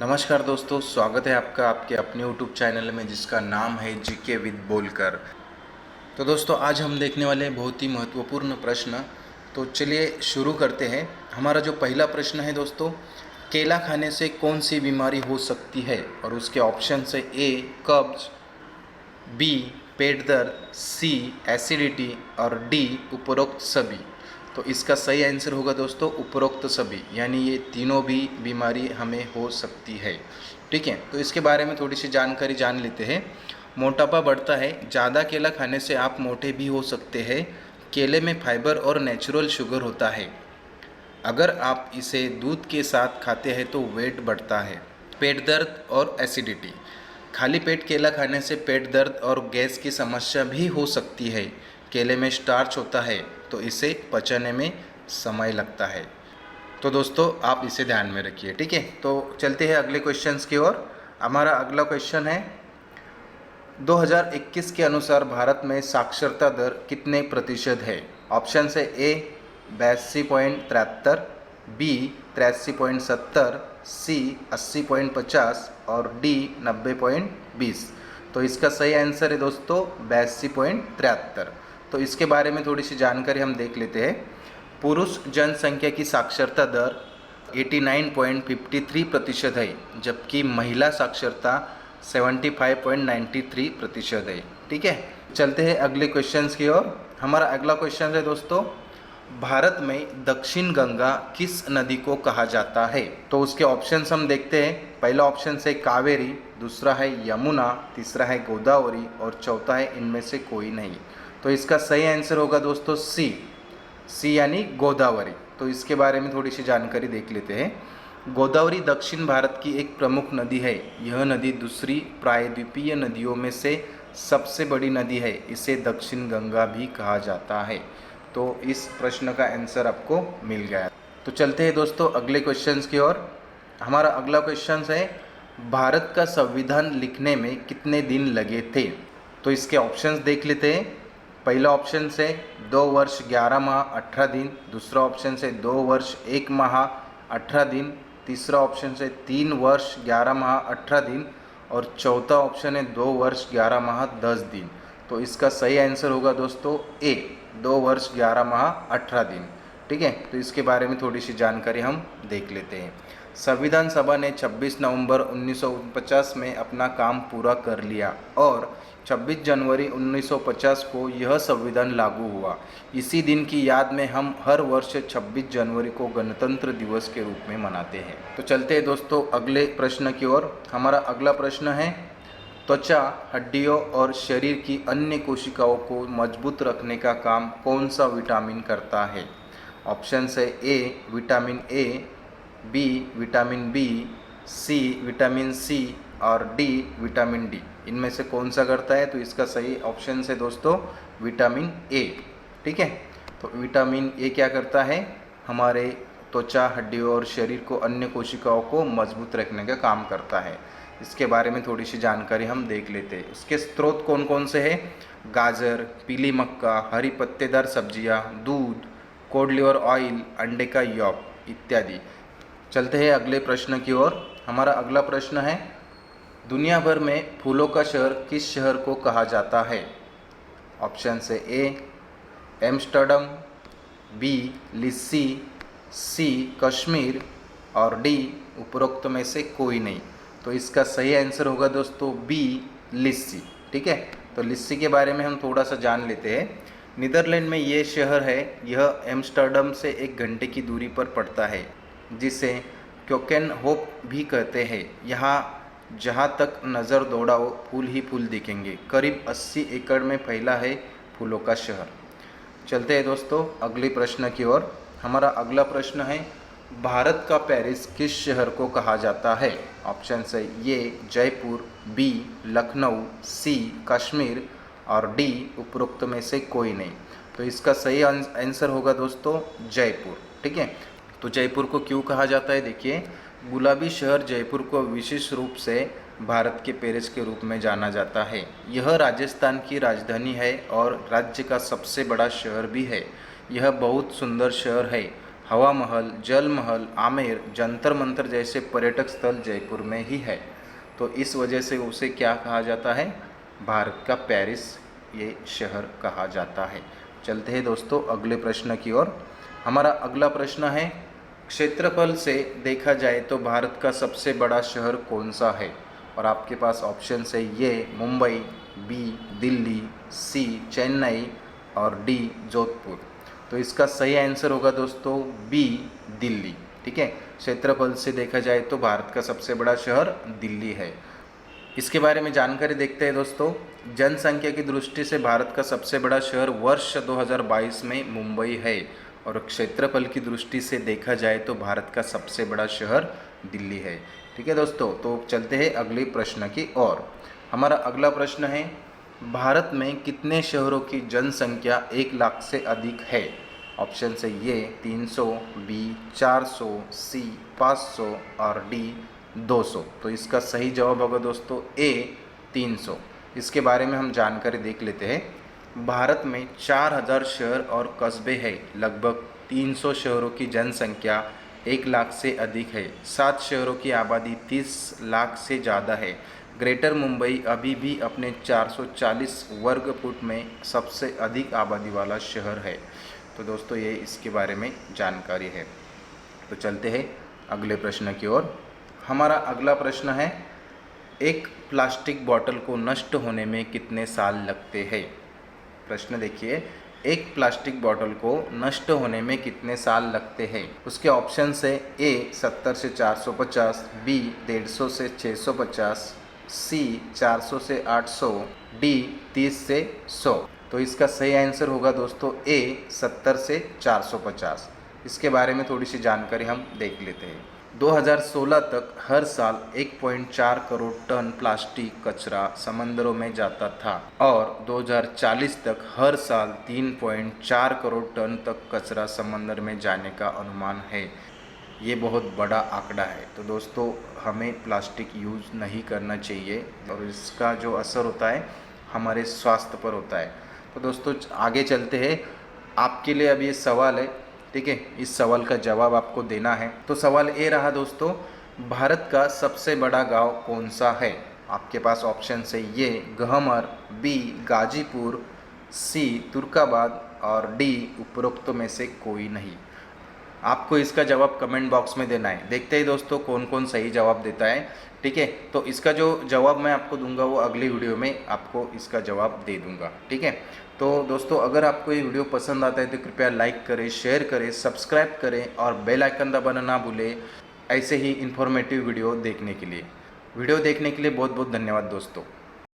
नमस्कार दोस्तों, स्वागत है आपका आपके अपने यूट्यूब चैनल में जिसका नाम है जीके विद बोलकर। तो दोस्तों, आज हम देखने वाले हैं बहुत ही महत्वपूर्ण प्रश्न। तो चलिए शुरू करते हैं। हमारा जो पहला प्रश्न है दोस्तों, केला खाने से कौन सी बीमारी हो सकती है? और उसके ऑप्शन है ए कब्ज, बी पेट दर्द, सी एसिडिटी और डी उपरोक्त सभी। तो इसका सही आंसर होगा दोस्तों उपरोक्त सभी, यानी ये तीनों भी बीमारी हमें हो सकती है। ठीक है, तो इसके बारे में थोड़ी सी जानकारी जान लेते हैं। मोटापा बढ़ता है, ज़्यादा केला खाने से आप मोटे भी हो सकते हैं। केले में फाइबर और नेचुरल शुगर होता है। अगर आप इसे दूध के साथ खाते हैं तो वेट बढ़ता है। पेट दर्द और एसिडिटी, खाली पेट केला खाने से पेट दर्द और गैस की समस्या भी हो सकती है। केले में स्टार्च होता है तो इसे पचने में समय लगता है। तो दोस्तों, आप इसे ध्यान में रखिए। ठीक है, तो चलते हैं अगले क्वेश्चंस की ओर। हमारा अगला क्वेश्चन है, 2021 के अनुसार भारत में साक्षरता दर कितने प्रतिशत है? ऑप्शन है ए 82.73, बी 83.70, सी 80.50 और डी 90.20। तो इसका सही आंसर है दोस्तों 82.73। तो इसके बारे में थोड़ी सी जानकारी हम देख लेते हैं। पुरुष जनसंख्या की साक्षरता दर 89.53% है, जबकि महिला साक्षरता 75.93% है। ठीक है, चलते हैं अगले क्वेश्चंस की ओर। हमारा अगला क्वेश्चन है दोस्तों, भारत में दक्षिण गंगा किस नदी को कहा जाता है? तो उसके ऑप्शंस हम देखते हैं। पहला ऑप्शन है कावेरी, दूसरा है यमुना, तीसरा है गोदावरी और चौथा है इनमें से कोई नहीं। तो इसका सही आंसर होगा दोस्तों सी यानी गोदावरी। तो इसके बारे में थोड़ी सी जानकारी देख लेते हैं। गोदावरी दक्षिण भारत की एक प्रमुख नदी है। यह नदी दूसरी प्रायद्वीपीय नदियों में से सबसे बड़ी नदी है। इसे दक्षिण गंगा भी कहा जाता है। तो इस प्रश्न का आंसर आपको मिल गया। तो चलते हैं दोस्तों अगले क्वेश्चंस की ओर। हमारा अगला क्वेश्चन है, भारत का संविधान लिखने में कितने दिन लगे थे? तो इसके ऑप्शंस देख लेते हैं। पहला ऑप्शन है 2 वर्ष 11 माह 18 दिन, दूसरा ऑप्शन है 2 वर्ष 1 माह 18 दिन, तीसरा ऑप्शन है 3 वर्ष 11 माह 18 दिन और चौथा ऑप्शन है 2 वर्ष 11 माह 10 दिन। तो इसका सही आंसर होगा दोस्तों ए 2 वर्ष 11 माह 18 दिन। ठीक है, तो इसके बारे में थोड़ी सी जानकारी हम देख लेते हैं। संविधान सभा ने 26 नवंबर 1949 में अपना काम पूरा कर लिया और 26 जनवरी 1950 को यह संविधान लागू हुआ। इसी दिन की याद में हम हर वर्ष 26 जनवरी को गणतंत्र दिवस के रूप में मनाते हैं। तो चलते हैं दोस्तों अगले प्रश्न की ओर। हमारा अगला प्रश्न है, त्वचा, हड्डियों और शरीर की अन्य कोशिकाओं को मजबूत रखने का काम कौन सा विटामिन करता है? ऑप्शन है A vitamin A, B vitamin B, C vitamin C और डी विटामिन डी। इनमें से कौन सा करता है? तो इसका सही ऑप्शन है दोस्तों विटामिन ए। ठीक है, तो विटामिन ए क्या करता है? हमारे त्वचा, हड्डियों और शरीर को अन्य कोशिकाओं को मजबूत रखने का काम करता है। इसके बारे में थोड़ी सी जानकारी हम देख लेते हैं। इसके स्रोत कौन कौन से हैं? गाजर, पीली मक्का, हरी पत्तेदार सब्जियां, दूध, कोड लिवर ऑयल, अंडे का यॉक इत्यादि। चलते हैं अगले प्रश्न की ओर। हमारा अगला प्रश्न है, दुनिया भर में फूलों का शहर किस शहर को कहा जाता है? ऑप्शन है ए एम्स्टर्डम, बी लिस्सी, सी कश्मीर और डी उपरोक्त में से कोई नहीं। तो इसका सही आंसर होगा दोस्तों बी लिस्सी। ठीक है, तो लिस्सी के बारे में हम थोड़ा सा जान लेते हैं। नीदरलैंड में ये शहर है। यह एम्स्टर्डम से 1 घंटे की दूरी पर पड़ता है, जिसे क्योकेन होप भी कहते हैं। यहाँ जहाँ तक नज़र दौड़ाओ फूल ही फूल दिखेंगे। करीब 80 एकड़ में फैला है फूलों का शहर। चलते हैं दोस्तों अगले प्रश्न की ओर। हमारा अगला प्रश्न है, भारत का पेरिस किस शहर को कहा जाता है? ऑप्शन है ये जयपुर, बी लखनऊ, सी कश्मीर और डी उपरोक्त में से कोई नहीं। तो इसका सही आंसर होगा दोस्तों जयपुर। ठीक है, तो जयपुर को क्यों कहा जाता है? देखिए, गुलाबी शहर जयपुर को विशेष रूप से भारत के पेरिस के रूप में जाना जाता है। यह राजस्थान की राजधानी है और राज्य का सबसे बड़ा शहर भी है। यह बहुत सुंदर शहर है। हवा महल, जल महल, आमेर, जंतर मंतर जैसे पर्यटक स्थल जयपुर में ही है। तो इस वजह से उसे क्या कहा जाता है, भारत का पेरिस ये शहर कहा जाता है। चलते हैं दोस्तों अगले प्रश्न की ओर। हमारा अगला प्रश्न है, क्षेत्रफल से देखा जाए तो भारत का सबसे बड़ा शहर कौन सा है? और आपके पास ऑप्शन है ये मुंबई, बी दिल्ली, सी चेन्नई और डी जोधपुर। तो इसका सही आंसर होगा दोस्तों बी दिल्ली। ठीक है, क्षेत्रफल से देखा जाए तो भारत का सबसे बड़ा शहर दिल्ली है। इसके बारे में जानकारी देखते हैं दोस्तों। जनसंख्या की दृष्टि से भारत का सबसे बड़ा शहर वर्ष 2022 में मुंबई है और क्षेत्रफल की दृष्टि से देखा जाए तो भारत का सबसे बड़ा शहर दिल्ली है। ठीक है दोस्तों, तो चलते हैं अगले प्रश्न की ओर। हमारा अगला प्रश्न है, भारत में कितने शहरों की जनसंख्या 1 लाख से अधिक है? ऑप्शन है ये 300, बी 400, सी 500 और डी 200। तो इसका सही जवाब होगा दोस्तों ए 300। इसके बारे में हम जानकारी देख लेते हैं। भारत में 4000 शहर और कस्बे हैं। लगभग 300 शहरों की जनसंख्या 1 लाख से अधिक है। 7 शहरों की आबादी 30 लाख से ज़्यादा है। ग्रेटर मुंबई अभी भी अपने 440 वर्ग फुट में सबसे अधिक आबादी वाला शहर है। तो दोस्तों ये इसके बारे में जानकारी है। तो चलते हैं अगले प्रश्न की ओर। हमारा अगला प्रश्न है, एक प्लास्टिक बोतल को नष्ट होने में कितने साल लगते हैं? प्रश्न देखिए, एक प्लास्टिक बोतल को नष्ट होने में कितने साल लगते हैं? उसके ऑप्शन है ए 70 से 450, बी 150 से 650, सी 400 से 800, डी 30 से 100। तो इसका सही आंसर होगा दोस्तों ए 70 से 450। इसके बारे में थोड़ी सी जानकारी हम देख लेते हैं। 2016 तक हर साल 1.4 करोड़ टन प्लास्टिक कचरा समंदरों में जाता था और 2040 तक हर साल 3.4 करोड़ टन तक कचरा समंदर में जाने का अनुमान है। ये बहुत बड़ा आंकड़ा है। तो दोस्तों हमें प्लास्टिक यूज़ नहीं करना चाहिए और इसका जो असर होता है हमारे स्वास्थ्य पर होता है। तो दोस्तों आगे चलते हैं। आपके लिए अब ये सवाल है, ठीक है, इस सवाल का जवाब आपको देना है। तो सवाल ये रहा दोस्तों, भारत का सबसे बड़ा गांव कौन सा है? आपके पास ऑप्शन है ये गहमर, बी गाजीपुर, सी तुर्काबाद और डी उपरोक्त में से कोई नहीं। आपको इसका जवाब कमेंट बॉक्स में देना है। देखते हैं दोस्तों कौन कौन सही जवाब देता है। ठीक है, तो इसका जो जवाब मैं आपको दूंगा वो अगली वीडियो में आपको इसका जवाब दे दूंगा। ठीक है, तो दोस्तों अगर आपको ये वीडियो पसंद आता है तो कृपया लाइक करें, शेयर करें, सब्सक्राइब करें और बेल आइकन दबाना ना भूलें ऐसे ही इन्फॉर्मेटिव वीडियो देखने के लिए। वीडियो देखने के लिए बहुत बहुत धन्यवाद दोस्तों।